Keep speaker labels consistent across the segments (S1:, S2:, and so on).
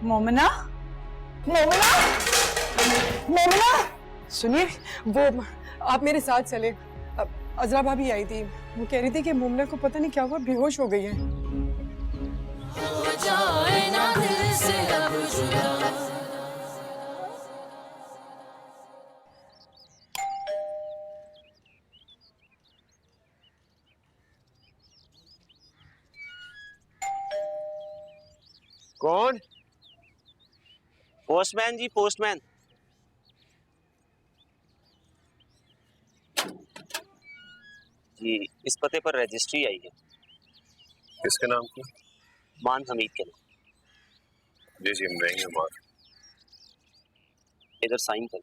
S1: मोमिना, मोमिना, मोमिना,
S2: सुनिए, वो आप मेरे साथ चले। अजरा भाभी आई थी, वो कह रही थी कि मोमिना को पता नहीं क्या हुआ, बेहोश हो गई है।
S3: कौन?
S4: पोस्टमैन जी, पोस्टमैन। जी, इस पते पर रजिस्ट्री आई है।
S3: किसके नाम की?
S4: मान हमीद के नाम।
S3: जी जी, नहीं है मान।
S4: इधर साइन कर।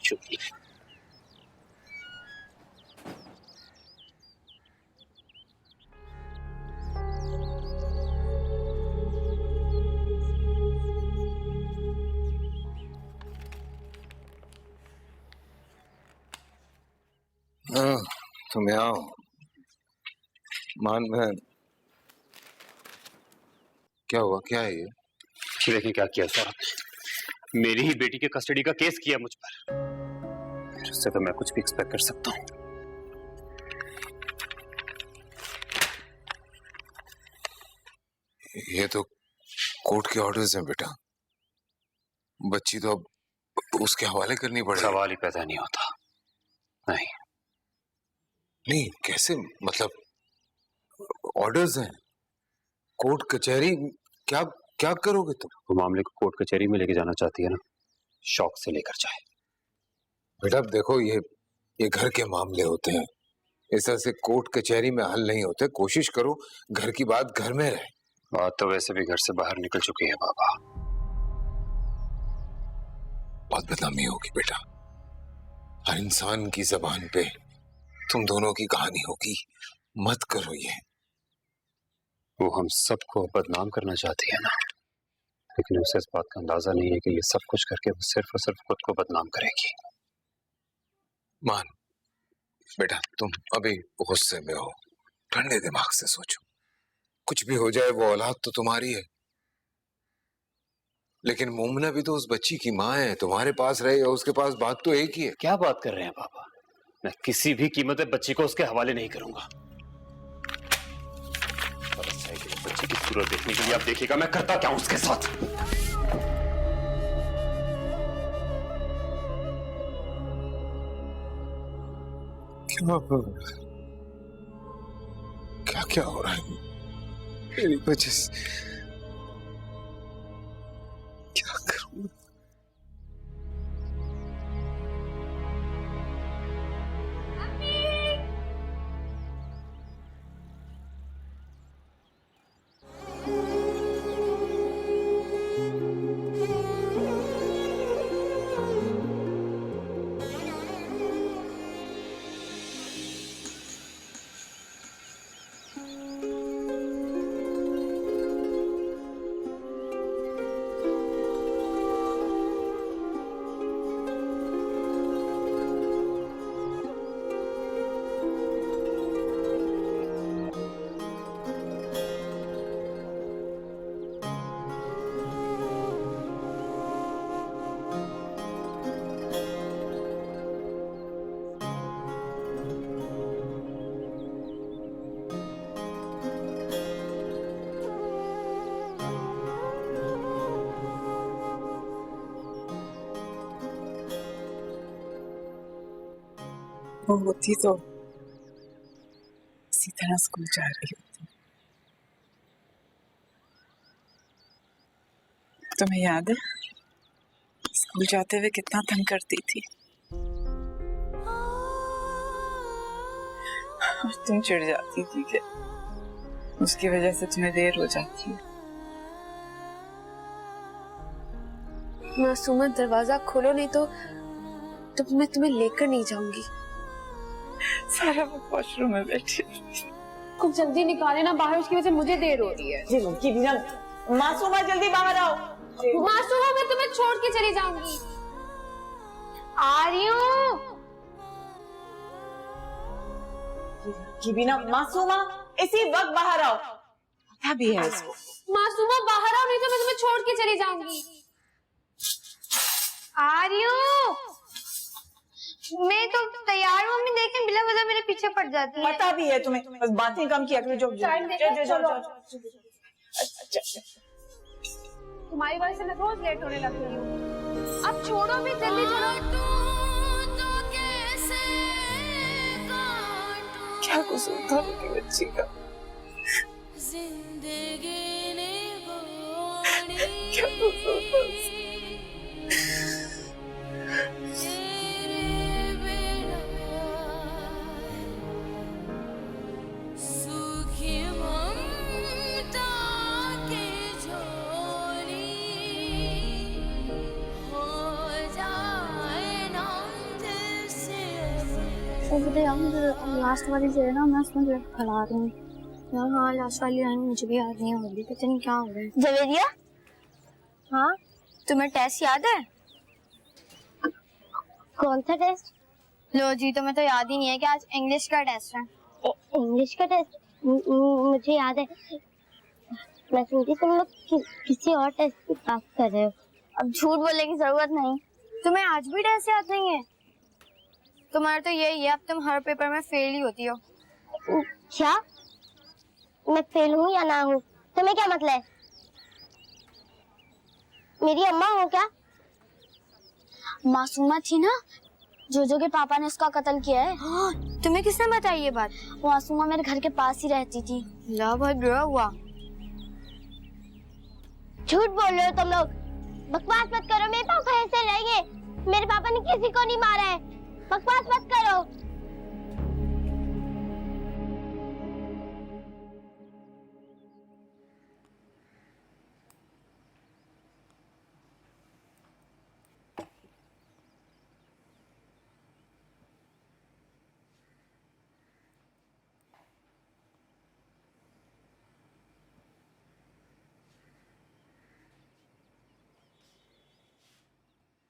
S4: शुक्रिया।
S3: हाँ, तुम आओ। मान बहन, क्या हुआ, क्या है ये?
S4: देखिए क्या किया सर, मेरी ही बेटी के कस्टडी का केस किया मुझ पर। इससे तो मैं कुछ भी एक्सपेक्ट कर सकता हूँ।
S3: ये तो कोर्ट के ऑर्डर्स हैं बेटा। बच्ची तो अब उसके हवाले करनी पड़ेगी।
S4: सवाल ही पैदा नहीं होता। नहीं
S3: नहीं, कैसे? मतलब ऑर्डर्स हैं, कोर्ट कचहरी, क्या क्या करोगे तुम?
S4: वो मामले को कोर्ट कचहरी में लेके जाना चाहती है ना, शौक से लेकर जाए।
S3: बेटा देखो, ये घर के मामले होते हैं, इस तरह से कोर्ट कचहरी में हल नहीं होते। कोशिश करो घर की बात घर में रहे।
S4: बात तो वैसे भी घर से बाहर निकल चुकी है बाबा।
S3: बहुत बदनामी होगी बेटा, हर इंसान की जबान पे तुम दोनों की कहानी होगी। मत करो ये।
S4: वो हम सबको बदनाम करना चाहती है ना, लेकिन उसे इस बात का अंदाजा नहीं है कि ये सब कुछ करके वो सिर्फ और सिर्फ खुद को बदनाम करेगी।
S3: मान बेटा, तुम अभी गुस्से में हो, ठंडे दिमाग से सोचो। कुछ भी हो जाए, वो औलाद तो तुम्हारी है, लेकिन मोमना भी तो उस बच्ची की माँ है। तुम्हारे पास रहे या उसके पास, बात तो एक ही है।
S4: क्या बात कर रहे हैं पापा, मैं किसी भी कीमत पे बच्ची को उसके हवाले नहीं करूंगा। और अच्छा है कि बच्ची की सूरत देखने के लिए आप देखिएगा मैं करता क्या हूं उसके साथ।
S3: क्या क्या हो रहा है मेरी वजह से? क्या करूं?
S1: वो होती तो इसी तरह स्कूल जा रही होती। तुम्हें याद है स्कूल जाते हुए कितना तंग करती थी? और तुम चिढ़ जाती थी कि उसकी वजह से तुम्हें देर हो जाती है।
S5: मासूमा, दरवाजा खोलो, नहीं तो मैं तुम्हें लेकर नहीं जाऊंगी।
S1: सारा वो वॉशरूम में बैठी।
S5: कुछ जल्दी निकाले ना बाहर, उसकी वजह से मुझे देर हो रही है।
S1: जी लड़की भी ना, मासूमा जल्दी बाहर आओ।
S5: मासूमा, मैं तुम्हें छोड़ के चली जाऊंगी। आ रही हूँ।
S1: कि बिना मासूमा इसी वक्त बाहर आओ। पता भी है इसको।
S5: मासूमा बाहर आओ, नहीं तो मैं तुम्हें छोड़ के चली जाऊंगी। आ रही हूँ। मैं तो तैयार हूँ, मम्मी देखें बिना वजह मेरे पीछे पड़ जाती है।
S1: पता भी है तुम्हें, बस बातें कम किया करो। जाओ। अच्छा।
S5: तुम्हारी वजह से मैं रोज लेट होने लग गई हूँ। अब छोड़ो भी, जल्दी चलो।
S1: क्या कसूर था उनकी बच्ची का? क्या कसूर था उसका?
S6: लास्ट वाली जो है ना, मैं उसमें जो खड़ा रही हूँ यार। हाँ, लास्ट वाली लाइन मुझे भी याद नहीं हो रही, पता नहीं क्या हो रहा है। जवेरिया, हाँ तुम्हें टेस्ट याद है? कौन सा टेस्ट? लो जी, तुम्हें तो याद ही नहीं है कि आज इंग्लिश का टेस्ट है। इंग्लिश का टेस्ट? मुझे याद है। मैं समझी तुम लोग किसी और टेस्ट की बात कर रहे हो। अब झूठ बोलने की जरूरत नहीं। तुम्हें आज भी टेस्ट याद नहीं है? तुम्हारा तो यही है, अब तुम हर पेपर में फेल ही होती हो। क्या? मैं फेल हूँ या ना हूँ, तुम्हें क्या मतलब है? मेरी अम्मा हो क्या? मासूमा थी ना, जोजो के पापा ने उसका कत्ल किया है। हाँ, तुम्हें किसने बताई ये बात? मासूमा मेरे घर के पास ही रहती थी। ला, बहुत बुरा हुआ। झूठ बोल रहे हो तुम लोग। बकवास मत करो, मेरे पापा ऐसे रहेंगे? मेरे पापा ने किसी को नहीं मारा है। बकवास मत करो।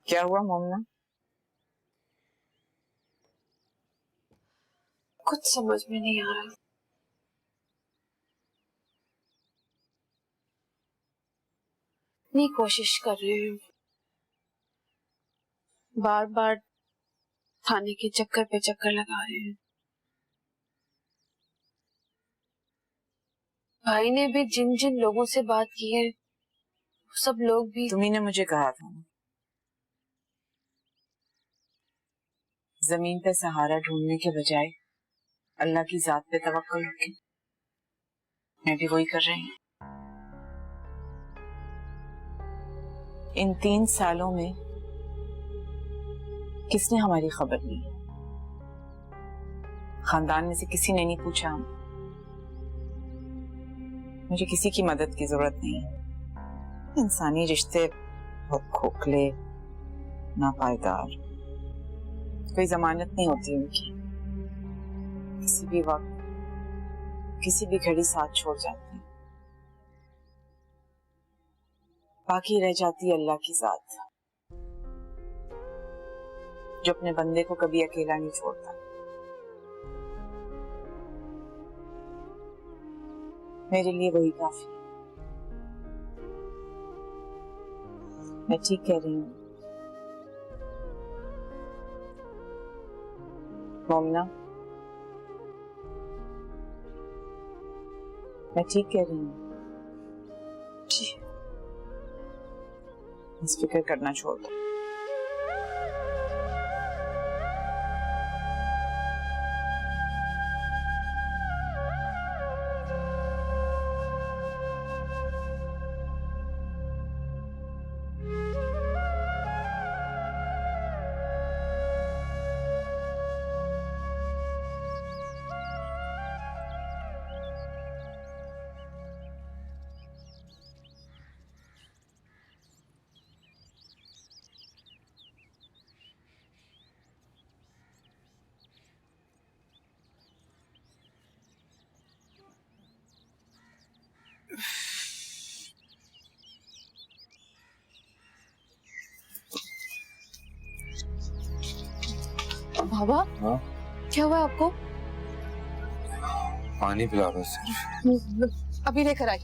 S1: क्या हुआ मोमना?
S5: कुछ समझ में नहीं आ रहा। इतनी कोशिश कर रही हूँ, बार बार थाने के चक्कर पे चक्कर लगा रहे हैं। भाई ने भी जिन जिन लोगों से बात की है, सब लोग भी।
S1: तुम्ही ने मुझे कहा था ना, जमीन पे सहारा ढूंढने के बजाय अल्लाह की जात पे तवक्कुल रखें। मैं भी वही कर रही हूँ। इन 3 सालों में किसने हमारी खबर ली? खानदान में से किसी ने नहीं पूछा हम। मुझे किसी की मदद की जरूरत नहीं है। इंसानी रिश्ते बहुत खोखले, नापायदार, कोई जमानत नहीं होती उनकी। किसी भी वक्त, किसी भी घड़ी साथ छोड़ जाते हैं। बाकी रह जाती है अल्लाह की जात, जो अपने बंदे को कभी अकेला नहीं छोड़ता। मेरे लिए वही काफी है। मैं ठीक कह रही हूँ मोमना? मैं ठीक कह रही हूँ? जी, इस फिक्र करना छोड़ दो।
S5: बाबा,
S4: हाँ?
S5: क्या हुआ आपको?
S3: पानी पिला दो सिर्फ।
S2: अभी लेकर आई।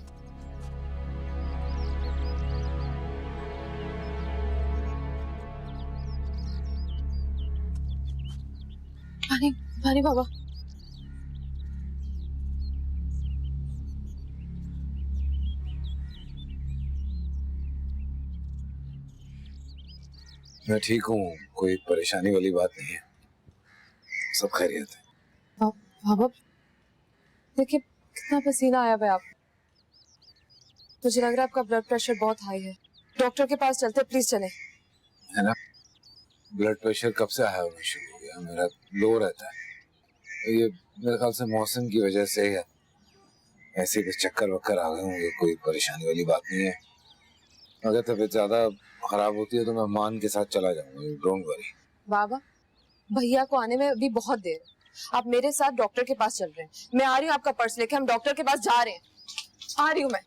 S2: पानी पानी बाबा।
S3: मैं ठीक हूँ, कोई परेशानी वाली बात नहीं है, सब खैरियत है।
S2: बाबा देखिए कितना पसीना आया हुआ है आप। मुझे लग रहा है आपका ब्लड प्रेशर बहुत हाई है। डॉक्टर के पास चलते, प्लीज चले।
S3: है ना, ब्लड प्रेशर कब से हाई होना शुरू हो गया, मेरा लो रहता है। ये मेरे ख्याल से मौसम की वजह से है, ऐसे कुछ चक्कर वक्कर आ गए होंगे, कोई परेशानी वाली बात नहीं है। अगर तबीयत ज्यादा खराब होती है तो मैं मान के साथ चला जाऊंगा, डोंट वरी।
S2: बाबा भैया को आने में अभी बहुत देर है, आप मेरे साथ डॉक्टर के पास चल रहे हैं। मैं आ रही हूँ, आपका पर्स लेके हम डॉक्टर के पास जा रहे हैं। आ रही हूँ मैं।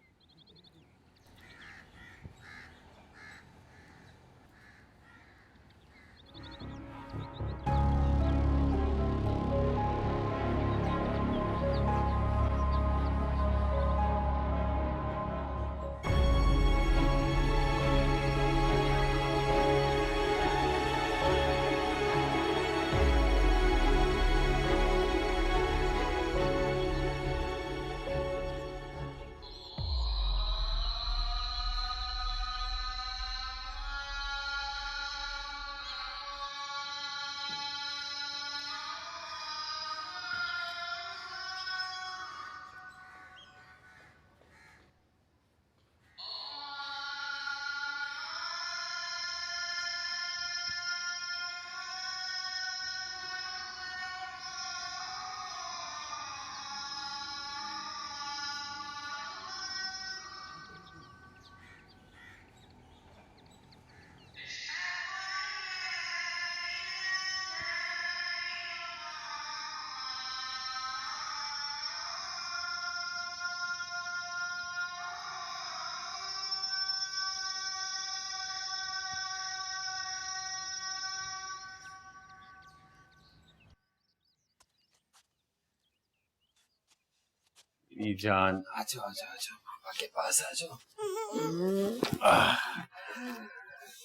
S4: जान
S3: आ जाओ आ जाओ आ जाओ, पापा के पास आ जाओ।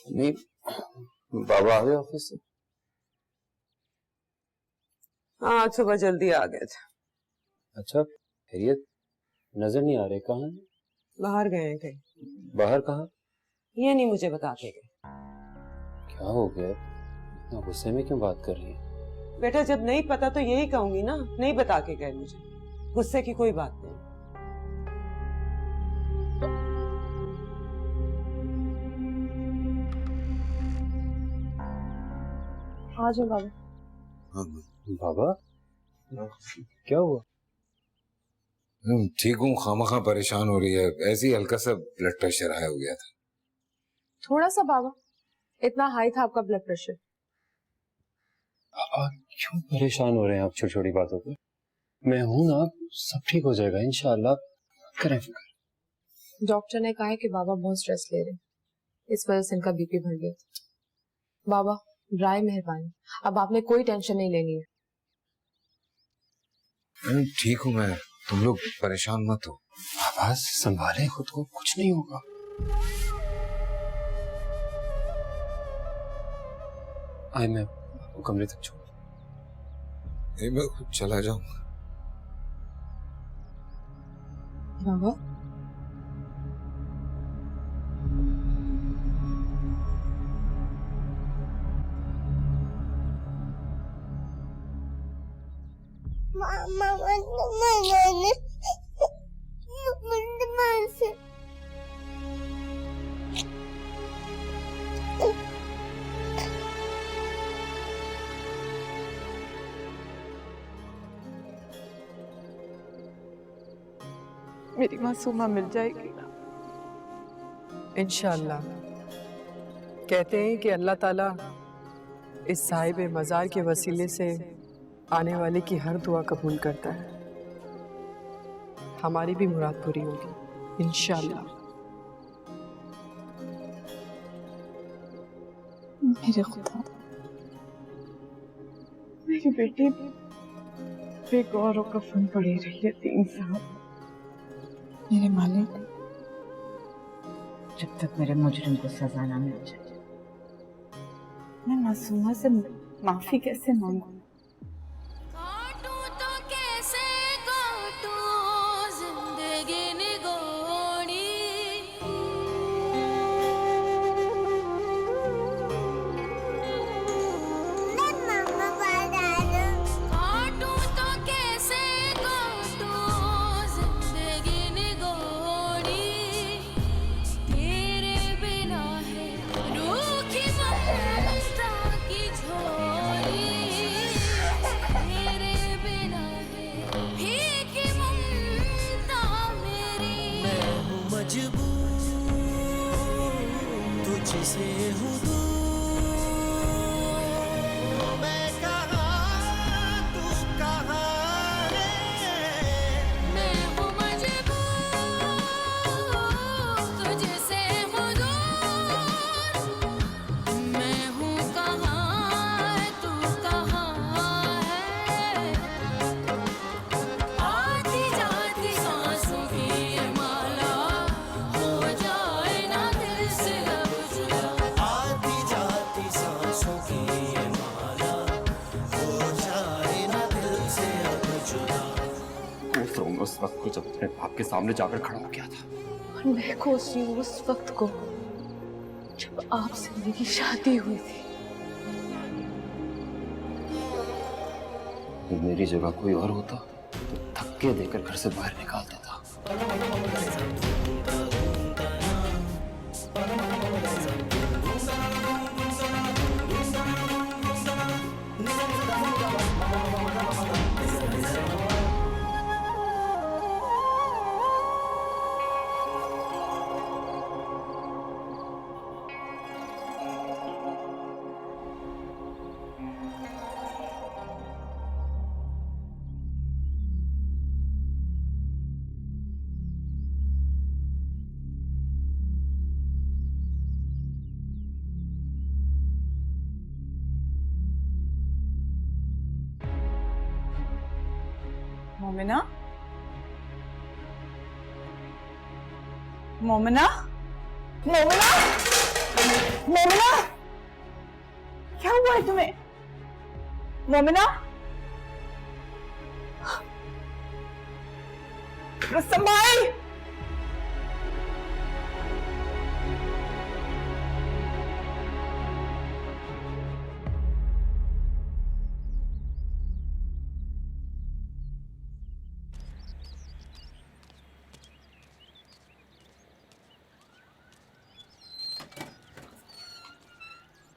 S3: नहीं, बाबा आ गए ऑफिस से?
S7: हाँ आज सुबह जल्दी आ गए थे।
S4: अच्छा, खैरियत? नजर नहीं आ रहे, कहाँ हैं?
S7: बाहर गए हैं कहीं।
S4: बाहर कहाँ?
S7: ये नहीं मुझे बता के गए।
S4: क्या हो गया, इतना गुस्से में क्यों बात कर रही है?
S7: बेटा जब नहीं पता तो यही कहूंगी ना, नहीं बता के गए मुझे। गुस्से की कोई बात नहीं।
S2: आ जाओ बाबा।
S4: बाबा क्या हुआ?
S3: ठीक हूँ, खामखा परेशान हो रही है, ऐसे ही हल्का सा ब्लड प्रेशर हाई हो गया था।
S2: थोड़ा सा बाबा, इतना हाई था आपका ब्लड प्रेशर?
S4: क्यों परेशान हो रहे हैं आप छोटी छोटी बातों पे? मैं हूं ना, सब ठीक हो जाएगा इंशाल्लाह, करें फिक्र।
S2: डॉक्टर ने कहा है कि बाबा बहुत स्ट्रेस ले रहे हैं, इस वजह से इनका बीपी बढ़ गया। बाबा राय मेहरबानी, अब आपने कोई टेंशन नहीं लेनी है।
S3: ठीक हूँ मैं, तुम लोग परेशान मत हो।
S4: आवाज संभाले खुद को, कुछ नहीं होगा। आए मैं आपको कमरे तक छोड़।
S3: मैं खुद चला जाऊंगा।
S2: बाबा
S1: मेरी मासूमा मिल जाएगी ना?
S2: इंशाअल्लाह। कहते हैं कि अल्लाह ताला इस साहिब मज़ार के वसीले से आने वाले की हर दुआ कबूल करता है। हमारी भी मुराद पूरी होगी इंशाअल्लाह।
S1: मेरे खुदा, मेरी बेटी
S2: पे गौर और कफन पड़ी रही है 3 साल।
S1: मेरे मालिक, जब तक मेरे मुजरिम को सजा ना मिल जाए, मैं मासूमा से माफी कैसे मांगू?
S8: तुझसे हूँ दूर, मैं कहाँ तू कहाँ है, मैं हूँ मजबूर तुझसे हूँ दूर, मैं हूँ कहाँ तू कहाँ है, आती जाती सांसों की ये माला हो जाए ना दिल से अब जुदा, आती जाती सांसों की ये माला हो जाए ना दिल से अब जुदा।
S4: कोस रहा हूँ मैं उस वक्त को जब अपने बाप के सामने जाकर खड़ा हो गया था।
S2: और मैं कोस रही हूँ उस वक्त को जब आपसे मेरी शादी हुई थी।
S4: अगर मेरी जगह कोई और होता तो धक्के देकर घर से बाहर निकाल देता।
S1: मोमिना, मोमिना, मोमिना, मोमिना, क्या हुआ है तुम्हें? मोमिना, रुस्तम भाई,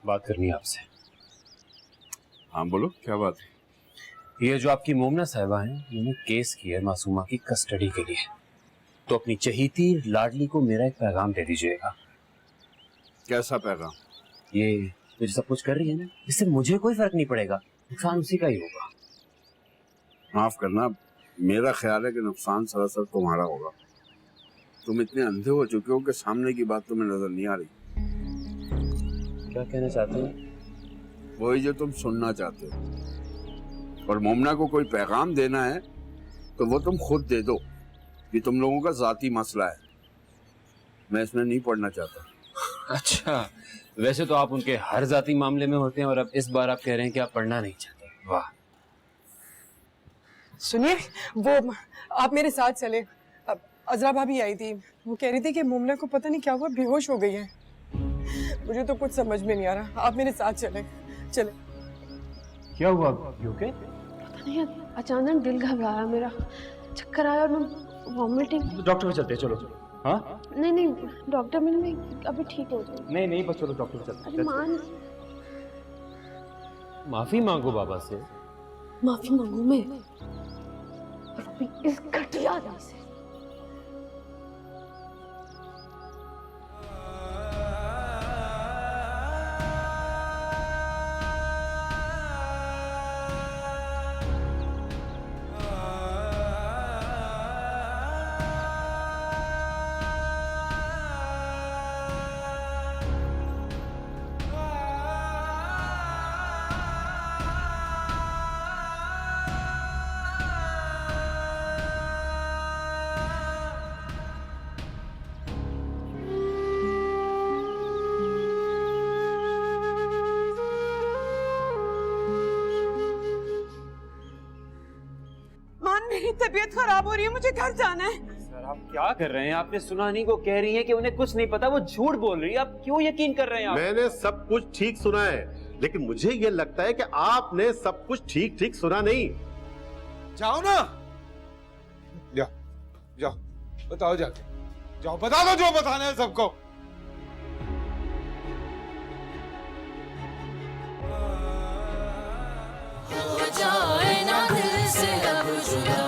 S4: बात करनी है आपसे।
S3: हाँ बोलो, क्या बात है?
S4: ये जो आपकी मोमना साहिबा हैं, उन्होंने केस किया है मासूमा की कस्टडी के लिए, तो अपनी चहीती लाडली को मेरा एक पैगाम दे दीजिएगा।
S3: कैसा पैगाम?
S4: ये जो सब कुछ कर रही है ना, इससे मुझे कोई फर्क नहीं पड़ेगा, नुकसान उसी का ही होगा।
S3: माफ करना, मेरा ख्याल है कि नुकसान सरासर तुम्हारा होगा। तुम इतने अंधे हो चुके हो कि सामने की बात तुम्हें नजर नहीं आ रही।
S4: क्या कहना चाहते हैं?
S3: वही जो तुम सुनना चाहते हो। और मोमना को कोई पैगाम देना है तो वो तुम खुद दे दो। ये तुम लोगों का जाती मसला है, मैं इसमें नहीं पढ़ना चाहता।
S4: अच्छा, वैसे तो आप उनके हर जाती मामले में होते हैं और अब इस बार आप कह रहे हैं कि आप पढ़ना नहीं चाहते। वाह।
S2: सुनिए, वो आप मेरे साथ चले। अजरा भाभी आई थी, वो कह रही थी कि मोमना को पता नहीं क्या हुआ, बेहोश हो गई है। मुझे तो कुछ समझ में नहीं आ रहा, आप मेरे साथ चले। चले।
S4: क्या हुआ? ओके?
S9: पता नहीं, अचानक दिल घबराया मेरा, चक्कर आया और मैं वॉमिटिंग।
S4: डॉक्टर पे चलते हैं, चलो। हाँ?
S9: नहीं, डॉक्टर मिलने अभी ठीक हो जाए।
S4: नहीं, बस चलो डॉक्टर पे चलते हैं।
S9: अरे मान,
S4: माफी मांगो बाबा से।
S9: माफी मांगू मैं, और वो भी इस घटिया आदमी से।
S7: तबीयत खराब हो रही है, मुझे घर जाना है।
S4: सर आप क्या कर रहे हैं? आपने सुना नहीं, वो कह रही है कि उन्हें कुछ नहीं पता, वो झूठ बोल रही है। आप क्यों यकीन कर रहे हैं?
S10: मैंने सब कुछ ठीक सुना है, लेकिन मुझे ये लगता है कि आपने सब कुछ ठीक ठीक सुना नहीं।
S3: जाओ ना, जाओ जाओ, बताओ जाके, जाओ बता दो जो बताना है सबको।
S8: हो जाए ना दिल से अब जुदा।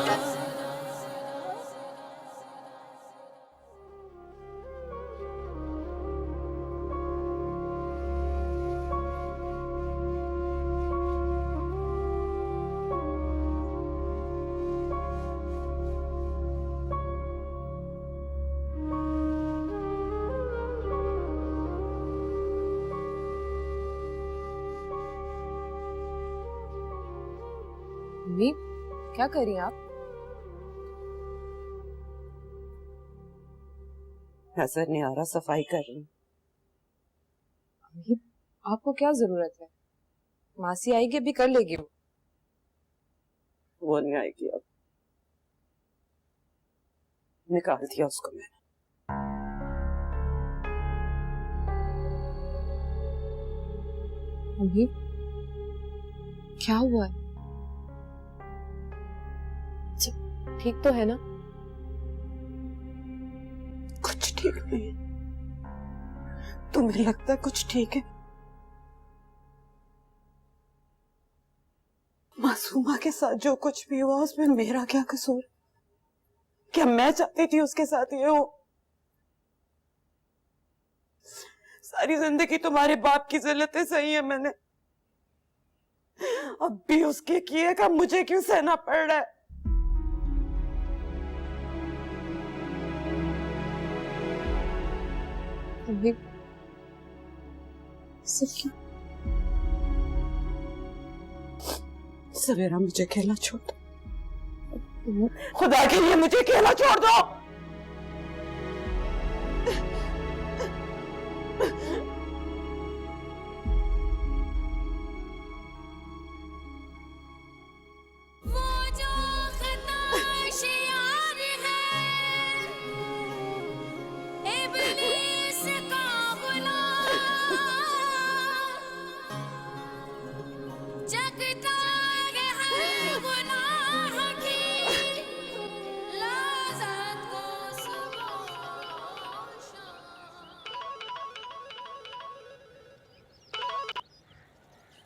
S9: मम्मी क्या कर रही हैं आप?
S7: नजर नहीं आ रहा, सफाई कर रही हूँ।
S9: मम्मी आपको क्या जरूरत है? मासी आएगी अभी कर लेगी
S7: वो नहीं आएगी अब, निकाल दिया उसको मैंने।
S9: मम्मी क्या हुआ है? ठीक तो है ना?
S7: कुछ ठीक नहीं है। तुम्हें लगता है कुछ ठीक है? मासूमा के साथ जो कुछ भी हुआ उसमें मेरा क्या कसूर? क्या मैं चाहती थी उसके साथ ये हो? सारी जिंदगी तुम्हारे बाप की जिल्लतें सही है मैंने, अब भी उसके किए का मुझे क्यों सहना पड़ रहा है?
S9: मम्मी सब क्यों?
S7: सवेरा मुझे अकेला छोड़ दो, खुदा के लिए मुझे अकेला छोड़ दो।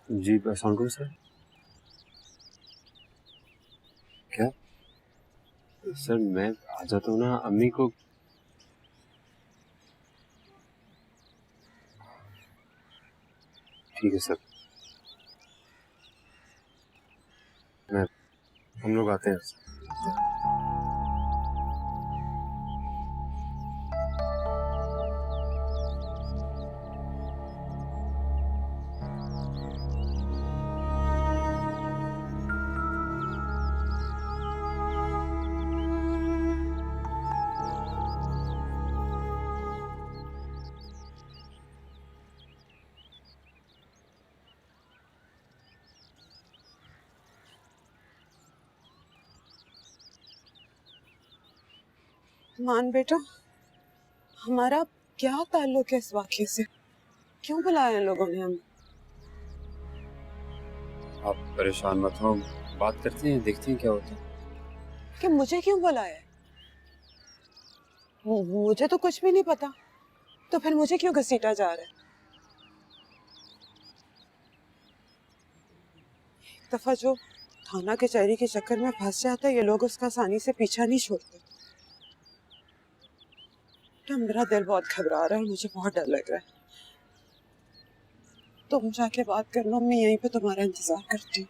S4: जी सर। क्या सर मैं आ जाता हूँ ना, अम्मी को ठीक है सर, हम लोग आते हैं।
S7: मान बेटा, हमारा क्या ताल्लुक है इस वाक़ये से? क्यों बुलाया लोगों ने हमें?
S4: आप परेशान मत हो, बात करते हैं, देखते हैं क्या होता है।
S7: कि मुझे क्यों बुलाया है? मुझे तो कुछ भी नहीं पता, तो फिर मुझे क्यों घसीटा जा रहा है? एक दफा जो थाना कचहरी के चक्कर में फंस जाता है, ये लोग उसका आसानी से पीछा नहीं छोड़ते। तो मेरा दिल बहुत घबरा रहा है, मुझे बहुत डर लग रहा है। तुम जाके बात कर लो, मैं यहीं पे तुम्हारा इंतजार करती हूँ।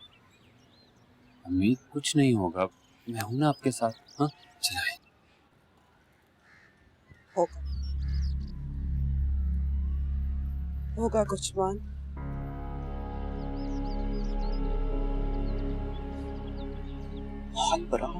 S4: अम्मी कुछ नहीं होगा, मैं हूं ना आपके साथ। हाँ चलाएं।
S7: होगा कुछ मान। बहुत बुरा।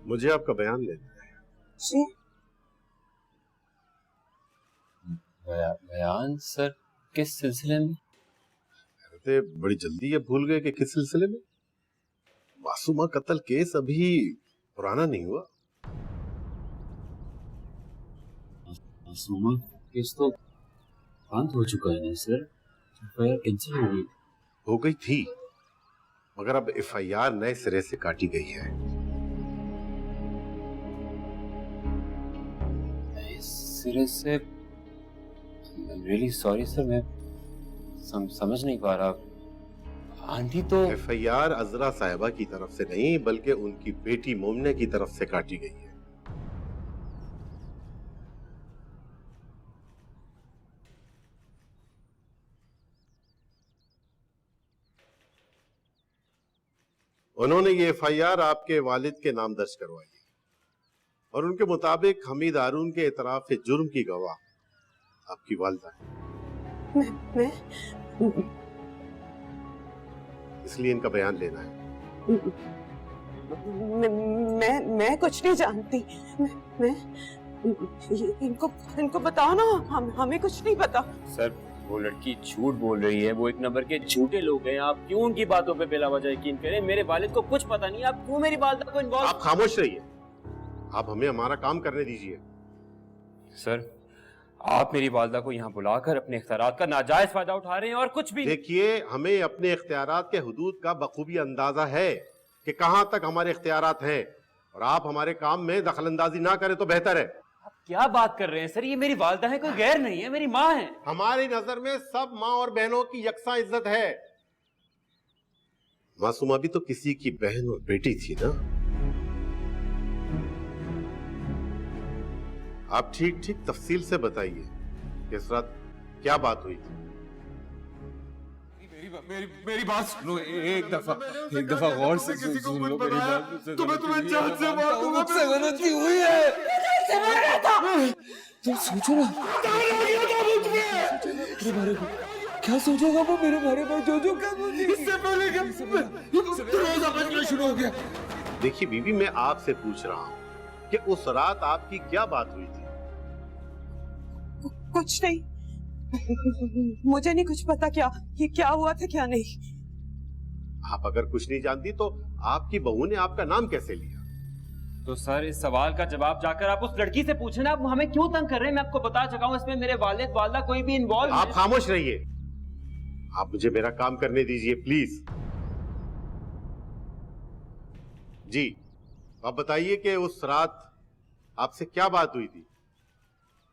S10: मुझे आपका बयान लेना है।
S7: जी
S4: बयान सर, किस सिलसिले में?
S10: अरे बड़ी जल्दी ये भूल गए कि किस सिलसिले में? मासूमा कत्ल केस अभी पुराना नहीं हुआ।
S4: मासूमा केस तो बंद हो चुका है ना सर, एफआईआर कैंसिल हो गई।
S10: हो गई थी, मगर अब एफआईआर नए सिरे से काटी गई है।
S4: नए सिरे से? रियली सॉरी सर, मैं समझ नहीं पा रहा। आंटी तो
S10: एफआईआर अजरा साहिबा की तरफ से नहीं बल्कि उनकी बेटी मोमना की तरफ से काटी गई है। उन्होंने ये एफआईआर आपके वालिद के नाम दर्ज करवाई है और उनके मुताबिक हमीद हारून के इतराफ जुर्म की गवाह आपकी वालिदा है।
S7: मैं
S10: इसलिए इनका बयान लेना है।
S7: मैं कुछ नहीं जानती। मैं इनको बताओ ना, हमें कुछ नहीं पता।
S4: सर, वो लड़की झूठ बोल रही है, वो एक नंबर के झूठे लोग हैं। आप क्यों उनकी बातों पे बिला वजह यकीन करें? मेरे वालिद को कुछ पता नहीं, आप क्यों मेरी वालिदा को इन्वॉल्व?
S10: आप खामोश रहिए, आप हमें हमारा काम करने दीजिए।
S4: सर, आप मेरी वालिदा को यहाँ बुलाकर अपने इख्तियारात का नाजायज फायदा उठा रहे हैं और कुछ भी।
S10: देखिए, हमें अपने इख्तियारात के हुदूद का बखूबी अंदाजा है कि कहां तक हमारे इख्तियारात हैं और आप हमारे काम में दखलंदाजी ना करें तो बेहतर है।
S4: आप क्या बात कर रहे हैं सर? ये मेरी वालिदा है, कोई गैर नहीं है, मेरी माँ है।
S10: हमारी नजर में सब माँ और बहनों की यकसा इज्जत है। मासूमा भी तो किसी की बहन और बेटी थी ना। आप ठीक ठीक तफसील से बताइए कि इस रात क्या बात हुई थी।
S3: मेरी बात सुनो, एक दफा गौर से सुन लो मेरी बात। तुम्हें जान से मार दूंगा, मुझसे गलती हुई है। तुम सोचो ना मेरे बारे में, क्या सोचेगा वो मेरे बारे में? जो इससे पहले समझना शुरू हो गया।
S10: देखिए बीबी, मैं आपसे पूछ रहा हूँ कि उस रात आपकी क्या बात हुई थी?
S7: कुछ नहीं, मुझे नहीं कुछ पता क्या हुआ था क्या नहीं।
S10: आप अगर कुछ नहीं जानती तो आपकी बहू ने आपका नाम कैसे लिया?
S4: तो सर, इस सवाल का जवाब जाकर आप उस लड़की से पूछे ना। आप हमें क्यों तंग कर रहे हैं? मैं आपको बता चुका हूँ, इसमें मेरे वालिद वालिदा कोई भी इन्वॉल्व।
S10: आप खामोश रहिए, आप मुझे मेरा काम करने दीजिए प्लीज। जी, आप बताइए कि उस रात आपसे क्या बात हुई थी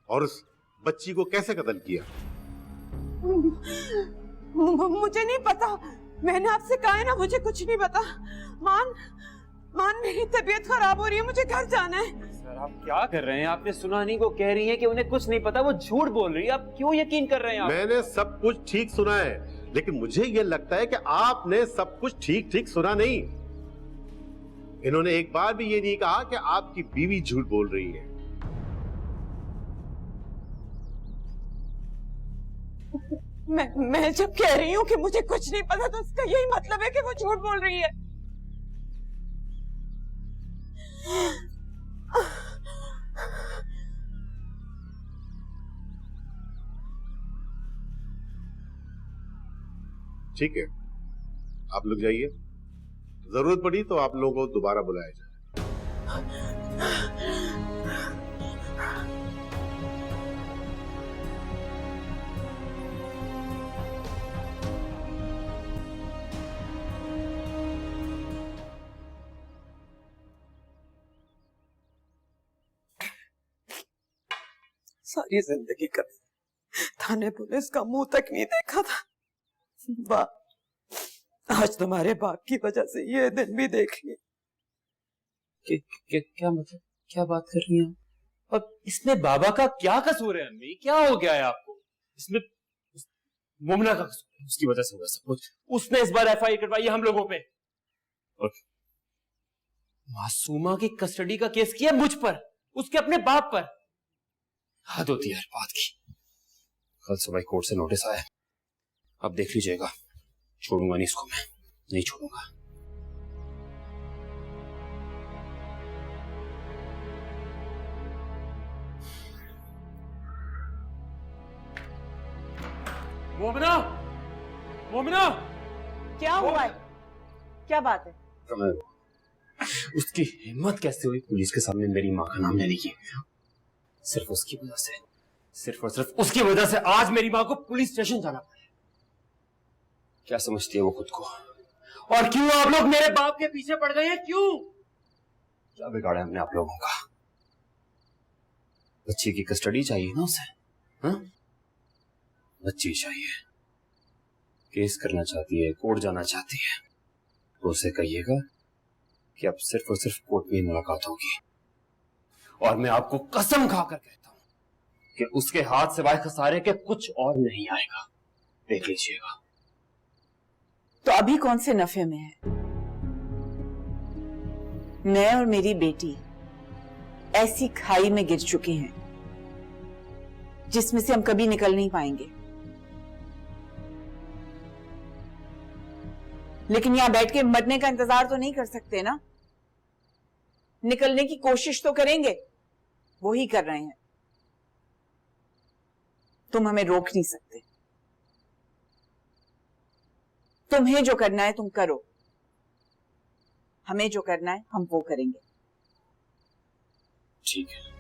S10: और उस बच्ची को कैसे कत्ल किया?
S7: मुझे नहीं पता, मैंने आपसे कहा है ना, मुझे कुछ नहीं पता। मान मेरी तबीयत खराब हो रही है, मुझे घर जाना है।
S4: सर, आप क्या कर रहे हैं? आपने सुना नहीं? वो कह रही है कि उन्हें कुछ नहीं पता, वो झूठ बोल रही है। आप क्यों यकीन कर रहे हैं?
S10: मैंने सब कुछ ठीक सुना है, लेकिन मुझे यह लगता है कि आपने सब कुछ ठीक ठीक सुना नहीं। इन्होंने एक बार भी ये नहीं कहा कि आपकी बीवी झूठ बोल रही है।
S7: मैं जब कह रही हूँ कि मुझे कुछ नहीं पता तो उसका यही मतलब है कि वो झूठ बोल रही है।
S10: ठीक है, आप लोग जाइए, जरूरत पड़ी तो आप लोगों को दोबारा बुलाया जाए।
S7: सारी जिंदगी कभी थाने पुलिस का मुंह तक नहीं देखा था। वाह, आज तुम्हारे बाप की वजह से ये दिन भी देख लिए।
S4: क्या मतलब? क्या बात कर रही हैं? और इसमें बाबा का क्या कसूर है? अम्मी, क्या हो गया है आपको? इसमें मोमना का कसूर है, उसकी वजह से हुआ सब कुछ। उसने इस बार एफआईआर करवाई हम लोगों पे और मासूमा की कस्टडी का केस किया मुझ पर, उसके अपने बाप पर। हद होती है हर बात की। कल सुबह कोर्ट से नोटिस आया, अब देख लीजिएगा। छोड़ूंगा नहीं इसको, मैं नहीं छोड़ूंगा। मोमिना, मोमिना,
S7: क्या हुआ है? क्या बात है?
S4: उसकी हिम्मत कैसे हुई पुलिस के सामने मेरी माँ का नाम लेने की? सिर्फ उसकी वजह से, सिर्फ और सिर्फ उसकी वजह से आज मेरी माँ को पुलिस स्टेशन जाना पड़ा। क्या समझती है वो खुद को? और क्यों आप लोग मेरे बाप के पीछे पड़ गए हैं? क्यों? क्या बिगाड़ा हमने आप लोगों का? बच्ची की कस्टडी चाहिए ना उसे? हाँ? बच्ची चाहिए, केस करना चाहती है, कोर्ट जाना चाहती है, तो उसे कहिएगा कि अब सिर्फ और सिर्फ कोर्ट में ही मुलाकात होगी। और मैं आपको कसम खाकर कहता हूं कि उसके हाथ सिवाय खसारे के कुछ और नहीं आएगा। देख लीजिएगा।
S1: तो अभी कौन से नफे में है? मैं और मेरी बेटी ऐसी खाई में गिर चुके हैं जिसमें से हम कभी निकल नहीं पाएंगे। लेकिन यहां बैठ के मरने का इंतजार तो नहीं कर सकते ना। निकलने की कोशिश तो करेंगे, वो ही कर रहे हैं। तुम हमें रोक नहीं सकते। तुम्हें जो करना है तुम करो, हमें जो करना है हम वो करेंगे।
S4: ठीक है।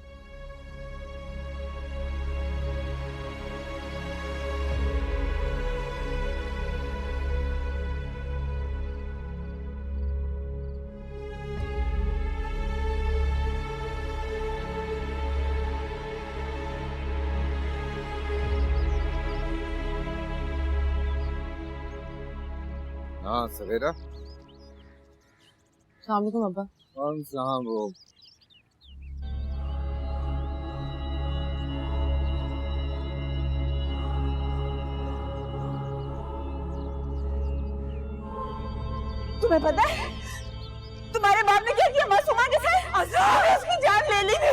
S3: हाँ सवेरा।
S9: सलाम अलैकुम अब्बा।
S3: कौन सा वो?
S7: तुम्हें पता है तुम्हारे बाप ने क्या किया मासूमा के साथ? उसकी जान ले ली थी,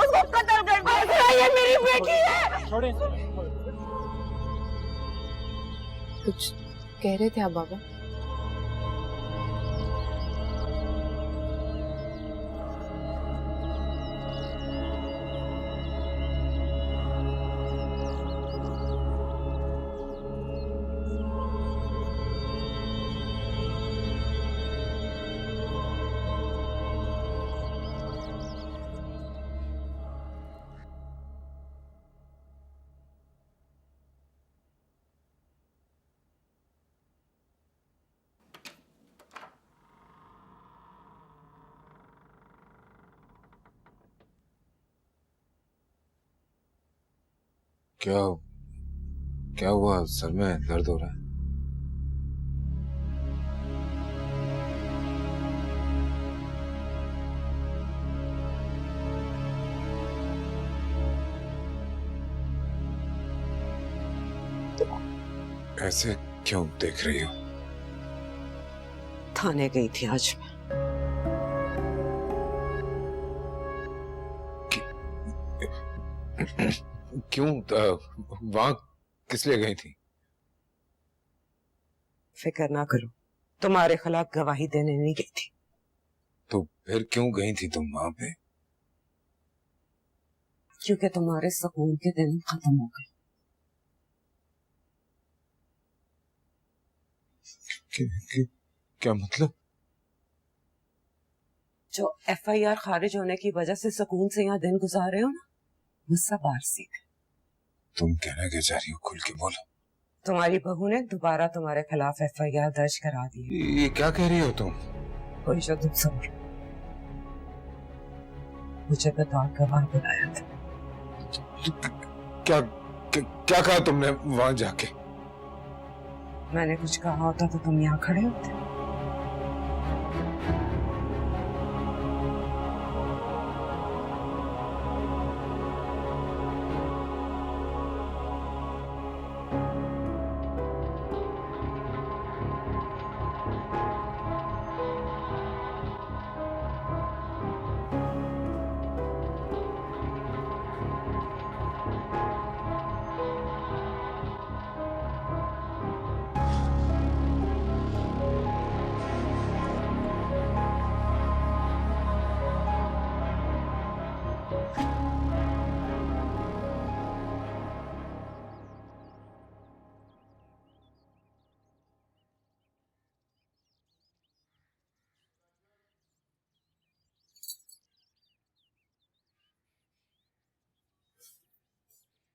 S7: उसको कत्ल कर दिया। ये मेरी बेटी है।
S4: छोड़े।
S9: कुछ कह रहे थे आप बाबा?
S3: क्या क्या हुआ? सर में दर्द हो रहा है? ऐसे क्यों देख रही हो?
S7: थाने गई थी आज मैं।
S3: क्यों? वहां किस लिए गई थी?
S7: फिक्र ना करो, तुम्हारे खिलाफ गवाही देने नहीं गई थी।
S3: तो फिर क्यों गई थी तुम वहां पे?
S7: क्योंकि तुम्हारे सुकून के दिन खत्म हो गए।
S3: क्या मतलब?
S7: जो FIR खारिज होने की वजह से सुकून से यहाँ दिन गुजार रहे हो ना, वो सब आरसी थे।
S3: तुम कहना क्या चाह रही हो? खुल के बोलो।
S7: तुम्हारी बहू ने दोबारा तुम्हारे खिलाफ FIR दर्ज करा दी।
S3: ये क्या कह रही हो तुम?
S7: कोई जो तुम सब मुझे बता गवाह बुलाया था।
S3: क्या कहा तुमने वहां जाके?
S7: मैंने कुछ कहा होता तो तुम यहाँ खड़े होते।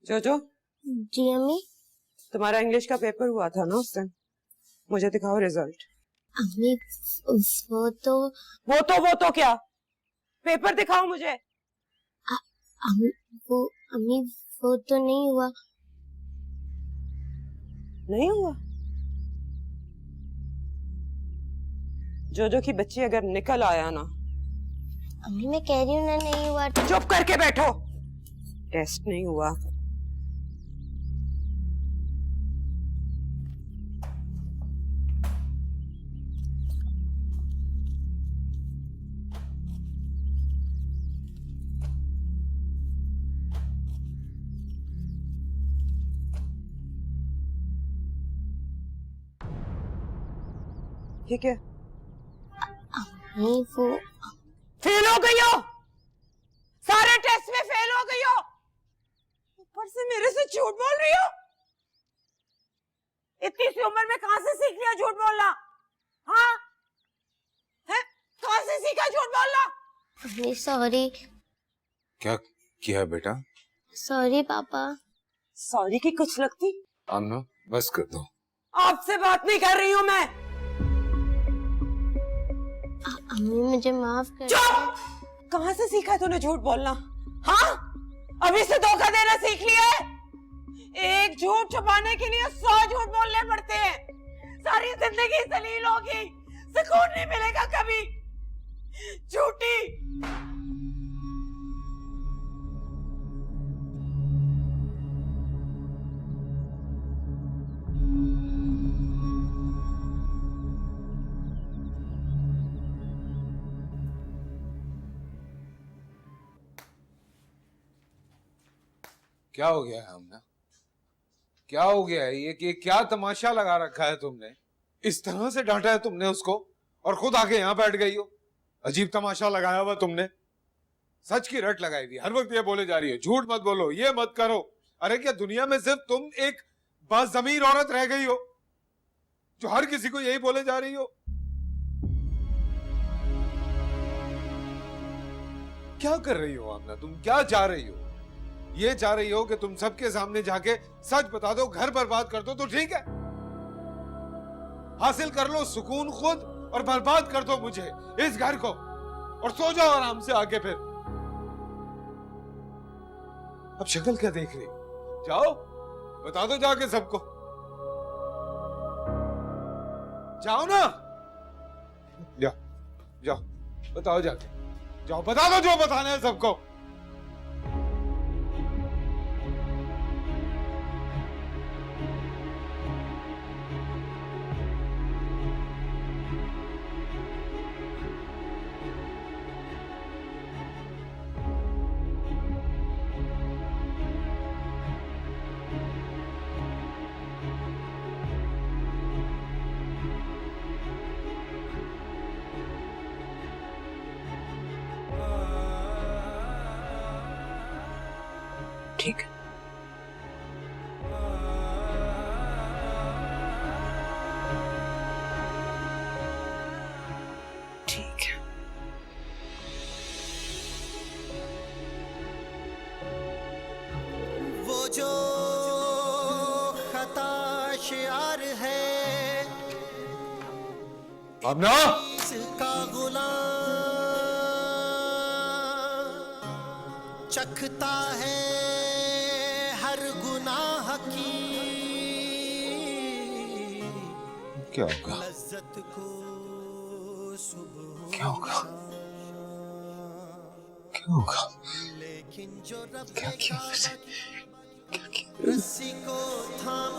S2: जोजो,
S6: जी अम्मी।
S2: तुम्हारा इंग्लिश का पेपर हुआ था ना उस दिन, मुझे दिखाओ रिजल्ट।
S6: अम्मी वो तो
S2: क्या? पेपर दिखाओ मुझे।
S6: अम्मी वो तो नहीं हुआ।
S2: नहीं हुआ? जोजो की बच्ची अगर निकल आया ना।
S6: अम्मी मैं कह रही हूँ ना नहीं हुआ।
S2: चुप करके बैठो। टेस्ट नहीं हुआ। ठीक है।
S6: नहीं वो
S2: फेल हो गई हो, सारे टेस्ट में फेल हो गई हो, ऊपर से मेरे से झूठ बोल रही हो। इतनी सी उम्र में कहां से सीख लिया झूठ बोलना? हाँ, है कहां से सीखा झूठ बोलना?
S6: अम्मी सॉरी।
S3: क्या किया बेटा?
S6: सॉरी पापा।
S2: सॉरी की कुछ लगती।
S3: आमना बस कर दो।
S2: आपसे बात नहीं कर रही हूँ मैं।
S6: अम्मी मुझे माफ कर।
S2: चुप! कहां से सीखा तूने झूठ बोलना? हाँ, अभी से धोखा देना सीख लिया है? एक झूठ छुपाने के लिए 100 झूठ बोलने पड़ते हैं। सारी जिंदगी जलील होगी, सुकून नहीं मिलेगा कभी। झूठी।
S3: क्या हो गया है आमना? क्या हो गया है ये क्या तमाशा लगा रखा है तुमने? इस तरह से डांटा है तुमने उसको और खुद आके यहाँ बैठ गई हो। अजीब तमाशा लगाया हुआ तुमने। सच की रट लगाई हुई, हर वक्त ये बोले जा रही है झूठ मत बोलो, ये मत करो। अरे क्या दुनिया में सिर्फ तुम एक बाज़मीर औरत रह गई हो जो हर किसी को यही बोले जा रही हो? क्या कर रही हो आमना? तुम क्या चाह रही हो? ये चाह रही हो कि तुम सबके सामने जाके सच बता दो, घर बर्बाद कर दो तो ठीक है, हासिल कर लो सुकून खुद और बर्बाद कर दो मुझे, इस घर को, और सो जाओ आराम से आके। फिर अब शक्ल क्या देख रही? जाओ बता दो जाके सबको। जाओ ना, जाओ जाओ बताओ जाके, जाओ बता दो जो बताना है सबको।
S1: ठीक है। ठीक है।
S8: वो जो खता शियार है
S3: आमना,
S8: इसका गुलाम चखता है हर गुनाह की
S3: क्या होगा?
S8: लज्जत को सुबह
S3: क्या होगा? क्या होगा?
S8: लेकिन जो रब
S3: क्या किया?
S8: रस्सी को थाम